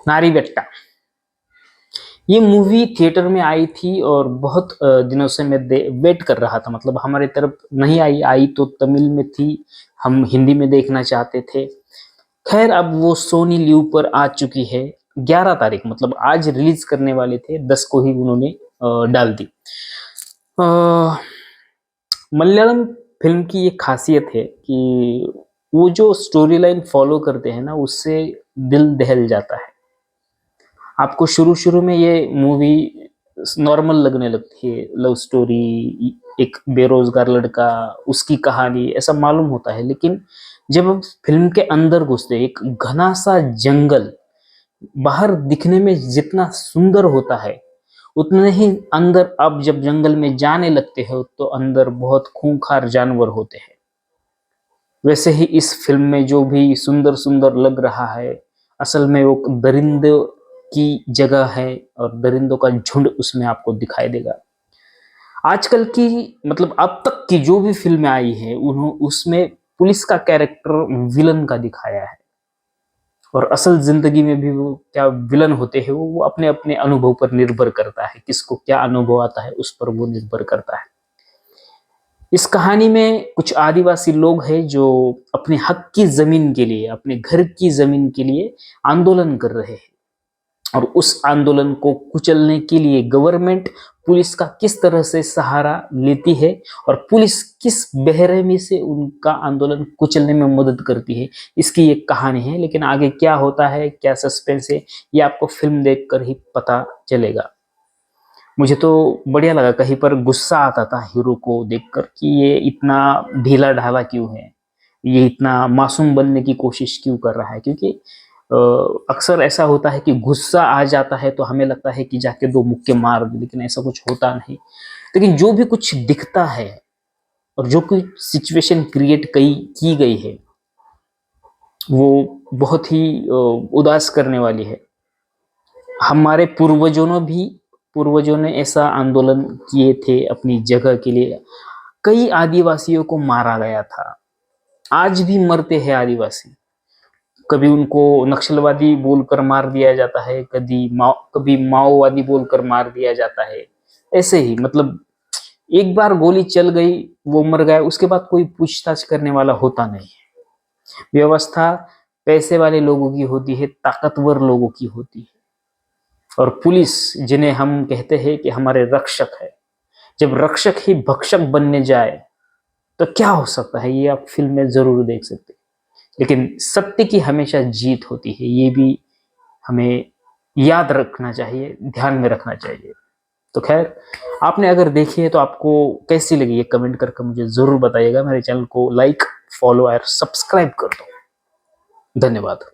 नारी बेट्टा। ये movie theatre में आई थी और बहुत दिनों से मैं वेट कर रहा था, मतलब हमारी तरफ नहीं आई, आई तो तमिल में थी, हम हिंदी में देखना चाहते थे। खैर अब वो सोनी लिव पर आ चुकी है 11 तारीख, मतलब आज रिलीज करने वाले थे, 10 को ही उन्होंने डाल दी। मलयालम फिल्म की ये खासियत है कि वो जो स्टोरी लाइन फॉलो करते हैं ना, उससे दिल दहल जाता है। आपको शुरू शुरू में ये मूवी नॉर्मल लगने लगती है, लव स्टोरी, एक बेरोजगार लड़का, उसकी कहानी, ऐसा मालूम होता है। लेकिन जब हम फिल्म के अंदर घुसते हैं, एक घना सा जंगल बाहर दिखने में जितना सुंदर होता है, उतने ही अंदर अब जब जंगल में जाने लगते हो तो अंदर बहुत खूंखार जानवर होते हैं। वैसे ही इस फिल्म में जो भी सुंदर सुंदर लग रहा है, असल में वो दरिंदों की जगह है और दरिंदों का झुंड उसमें आपको दिखाई देगा। आजकल की, मतलब अब तक की जो भी फिल्में आई है, उसमें पुलिस का कैरेक्टर विलन का दिखाया है, और असल जिंदगी में भी वो क्या विलन होते हैं, वो अपने अपने अनुभव पर निर्भर करता है, किसको क्या अनुभव आता है उस पर वो निर्भर करता है। इस कहानी में कुछ आदिवासी लोग हैं जो अपने हक की जमीन के लिए, अपने घर की जमीन के लिए आंदोलन कर रहे हैं, और उस आंदोलन को कुचलने के लिए गवर्नमेंट पुलिस का किस तरह से सहारा लेती है और पुलिस किस बेरहमी से उनका आंदोलन कुचलने में मदद करती है, इसकी एक कहानी है। लेकिन आगे क्या होता है, क्या सस्पेंस है, ये आपको फिल्म देखकर ही पता चलेगा। मुझे तो बढ़िया लगा, कहीं पर गुस्सा आता था हीरो को देखकर कि ये इतना ढीला ढाला क्यों है, ये इतना मासूम बनने की कोशिश क्यों कर रहा है। क्योंकि अक्सर ऐसा होता है कि गुस्सा आ जाता है तो हमें लगता है कि जाके दो मुक्के मार दे, लेकिन ऐसा कुछ होता नहीं। लेकिन जो भी कुछ दिखता है और जो कुछ सिचुएशन क्रिएट की गई है, वो बहुत ही उदास करने वाली है। हमारे पूर्वजों ने ऐसा आंदोलन किए थे अपनी जगह के लिए। कई आदिवासियों को मारा गया था, आज भी मरते हैं आदिवासी। कभी उनको नक्सलवादी बोलकर मार दिया जाता है, कभी माओवादी बोलकर मार दिया जाता है। ऐसे ही, मतलब एक बार गोली चल गई, वो मर गया, उसके बाद कोई पूछताछ करने वाला होता नहीं है। व्यवस्था पैसे वाले लोगों की होती है, ताकतवर लोगों की होती है। और पुलिस, जिन्हें हम कहते हैं कि हमारे रक्षक है, जब रक्षक ही भक्षक बनने जाए तो क्या हो सकता है, ये आप फिल्म में जरूर देख सकते हैं। लेकिन सत्य की हमेशा जीत होती है, ये भी हमें याद रखना चाहिए, ध्यान में रखना चाहिए। तो खैर, आपने अगर देखी है तो आपको कैसी लगी ये कमेंट करके मुझे जरूर बताइएगा। मेरे चैनल को लाइक, फॉलो और सब्सक्राइब कर दो। धन्यवाद।